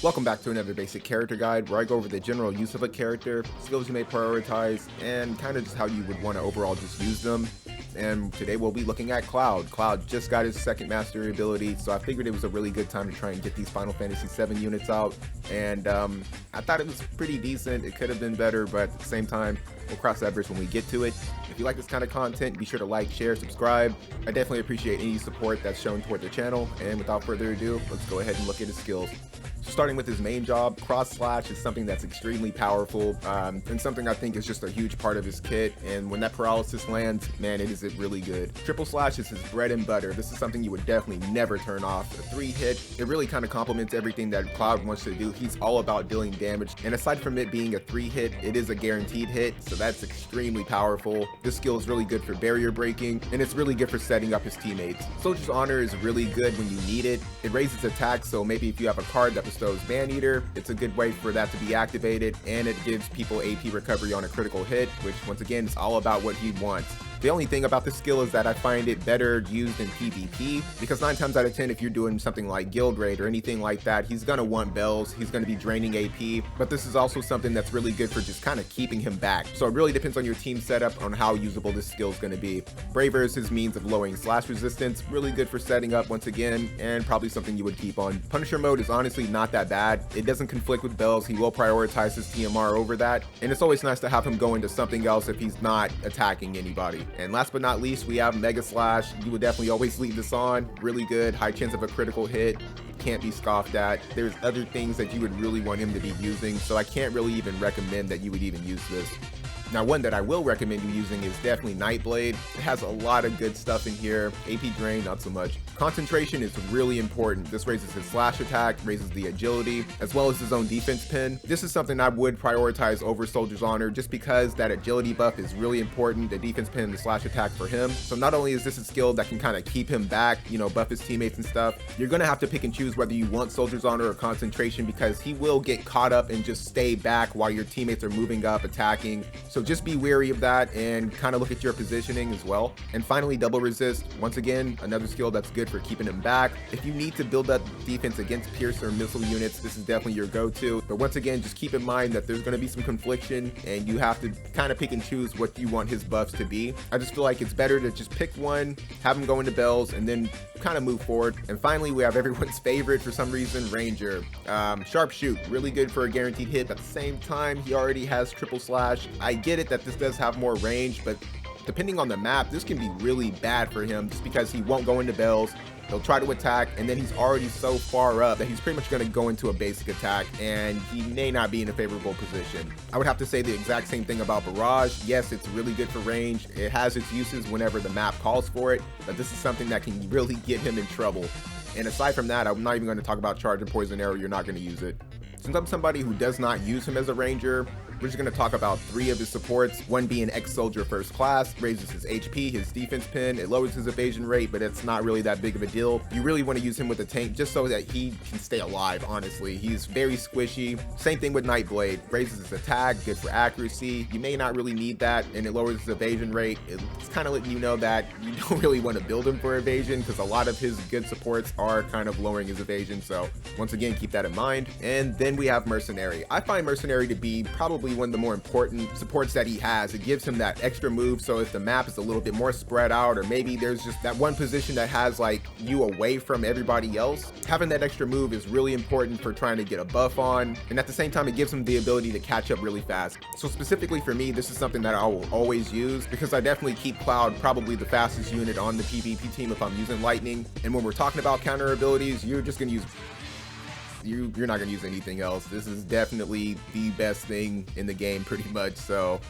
Welcome back to another basic character guide where I go over the general use of a character, skills you may prioritize, and kind of just how you would want to overall just use them. And today we'll be looking at Cloud. Cloud just got his second mastery ability, so I figured it was a really good time to try and get these Final Fantasy VII units out. And I thought it was pretty decent. It could have been better, but at the same time, we'll cross that bridge when we get to it. If you like this kind of content, be sure to like, share, subscribe. I definitely appreciate any support that's shown toward the channel. And without further ado, let's go ahead and look at his skills. So starting with his main job, cross slash is something that's extremely powerful and something I think is just a huge part of his kit. And when that paralysis lands, man, it is really good. Triple slash is his bread and butter. This is something you would definitely never turn off. A 3-hit, it really kind of complements everything that Cloud wants to do. He's all about dealing damage. And aside from it being a 3-hit, it is a guaranteed hit. So that's extremely powerful. This skill is really good for barrier breaking, and it's really good for setting up his teammates. Soldier's Honor is really good when you need it. It raises attack, so maybe if you have a card that bestows Man-Eater, it's a good way for that to be activated, and it gives people AP recovery on a critical hit, which once again is all about what he wants. The only thing about this skill is that I find it better used in PvP, because 9 times out of 10 if you're doing something like Guild Raid or anything like that, he's going to want bells, he's going to be draining AP, but this is also something that's really good for just kind of keeping him back. So it really depends on your team setup on how usable this skill is going to be. Braver is his means of lowering slash resistance, really good for setting up once again, and probably something you would keep on. Punisher mode is honestly not that bad. It doesn't conflict with bells, he will prioritize his TMR over that, and it's always nice to have him go into something else if he's not attacking anybody. And last but not least, we have Mega Slash. You would definitely always leave this on. Really good, high chance of a critical hit. Can't be scoffed at. There's other things that you would really want him to be using, so I can't really even recommend that you would even use this. Now, one that I will recommend you using is definitely Nightblade. It has a lot of good stuff in here. AP Drain, not so much. Concentration is really important. This raises his slash attack, raises the agility, as well as his own defense pin. This is something I would prioritize over Soldier's Honor just because that agility buff is really important, the defense pin and the slash attack for him. So not only is this a skill that can kind of keep him back, you know, buff his teammates and stuff, you're going to have to pick and choose whether you want Soldier's Honor or Concentration, because he will get caught up and just stay back while your teammates are moving up, attacking. So just be wary of that and kind of look at your positioning as well. And finally, Double Resist. Once again, another skill that's good for keeping him back. If you need to build up defense against Pierce or missile units, this is definitely your go-to. But once again, just keep in mind that there's going to be some confliction and you have to kind of pick and choose what you want his buffs to be. I just feel like it's better to just pick one, have him go into bells, and then kind of move forward. And finally, we have everyone's favorite for some reason, Ranger. Sharpshoot, really good for a guaranteed hit. At the same time, he already has triple slash. I get it that this does have more range, but depending on the map, this can be really bad for him just because he won't go into bells. He'll try to attack, and then he's already so far up that he's pretty much going to go into a basic attack, and he may not be in a favorable position. I would have to say the exact same thing about Barrage. Yes, it's really good for range. It has its uses whenever the map calls for it, but this is something that can really get him in trouble. And aside from that, I'm not even going to talk about Charge and Poison Arrow. You're not going to use it. Since I'm somebody who does not use him as a ranger, we're just going to talk about 3 of his supports, one being ex-soldier first class, raises his HP, his defense pin, it lowers his evasion rate, but it's not really that big of a deal. You really want to use him with a tank just so that he can stay alive, honestly. He's very squishy. Same thing with Nightblade, raises his attack, good for accuracy. You may not really need that, and it lowers his evasion rate. It's kind of letting you know that you don't really want to build him for evasion because a lot of his good supports are kind of lowering his evasion, so once again, keep that in mind. And then we have Mercenary. I find Mercenary to be probably one of the more important supports that he has. It gives him that extra move, so if the map is a little bit more spread out, or maybe there's just that one position that has like you away from everybody else, having that extra move is really important for trying to get a buff on, and at the same time it gives him the ability to catch up really fast. So specifically for me, this is something that I will always use because I definitely keep Cloud probably the fastest unit on the PvP team if I'm using Lightning. And when we're talking about counter abilities, you're just going to use you're not going to use anything else. This is definitely the best thing in the game pretty much. So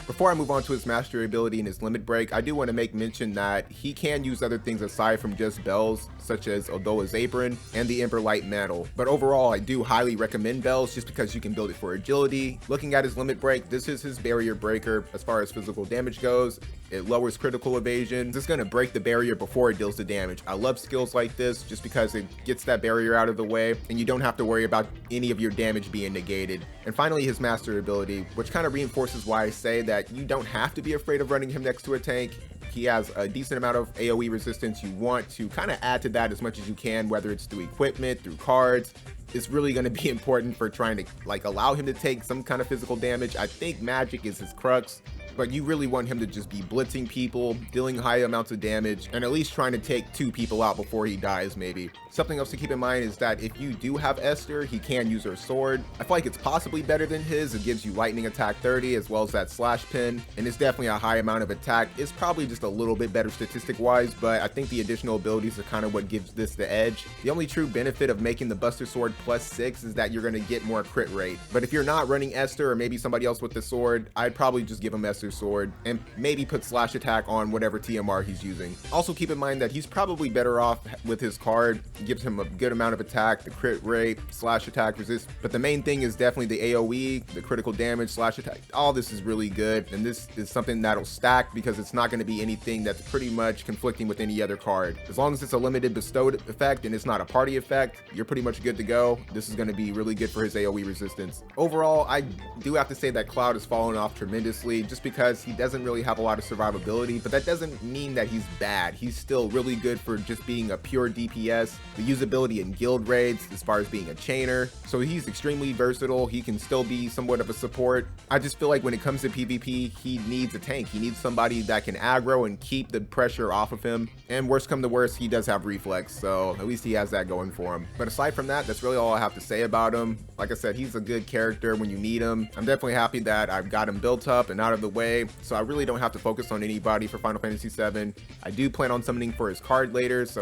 before I move on to his mastery ability and his limit break, I do want to make mention that he can use other things aside from just bells, such as Odoa's Apron and the Ember Light Mantle. But overall, I do highly recommend bells just because you can build it for agility. Looking at his limit break, this is his barrier breaker as far as physical damage goes. It lowers critical evasion. It's going to break the barrier before it deals the damage. I love skills like this just because it gets that barrier out of the way and you don't have to worry about any of your damage being negated. And finally, his mastery ability, which kind of reinforces why I say that you don't have to be afraid of running him next to a tank. He has a decent amount of AoE resistance. You want to kind of add to that as much as you can, whether it's through equipment, through cards. It's really going to be important for trying to like allow him to take some kind of physical damage. I think magic is his crux, but you really want him to just be blitzing people, dealing high amounts of damage, and at least trying to take 2 people out before he dies maybe. Something else to keep in mind is that if you do have Esther, he can use her sword. I feel like it's possibly better than his. It gives you lightning attack 30 as well as that slash pin, and it's definitely a high amount of attack. It's probably just a little bit better statistic wise, but I think the additional abilities are kind of what gives this the edge. The only true benefit of making the Buster Sword +6 is that you're going to get more crit rate. But if you're not running Esther or maybe somebody else with the sword, I'd probably just give him Esther's sword and maybe put slash attack on whatever TMR he's using. Also keep in mind that he's probably better off with his card. It gives him a good amount of attack, the crit rate, slash attack resist, but the main thing is definitely the AoE, the critical damage, slash attack. All this is really good, and this is something that'll stack because it's not going to be anything that's pretty much conflicting with any other card. As long as it's a limited bestowed effect and it's not a party effect, you're pretty much good to go. This is going to be really good for his AoE resistance. Overall, I do have to say that Cloud has fallen off tremendously just because he doesn't really have a lot of survivability, but that doesn't mean that he's bad. He's still really good for just being a pure DPS. The usability in guild raids as far as being a chainer, so he's extremely versatile. He can still be somewhat of a support. I just feel like when it comes to PvP, he needs a tank. He needs somebody that can aggro and keep the pressure off of him, and worst come to worst, he does have reflex, so at least he has that going for him. But aside from that, that's really all I have to say about him. Like I said, he's a good character when you need him. I'm definitely happy that I've got him built up and out of the way, so I really don't have to focus on anybody for Final Fantasy VII. I do plan on summoning for his card later, so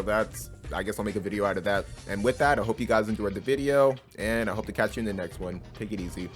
I guess I'll make a video out of that. And with that, I hope you guys enjoyed the video, and I hope to catch you in the next one. Take it easy.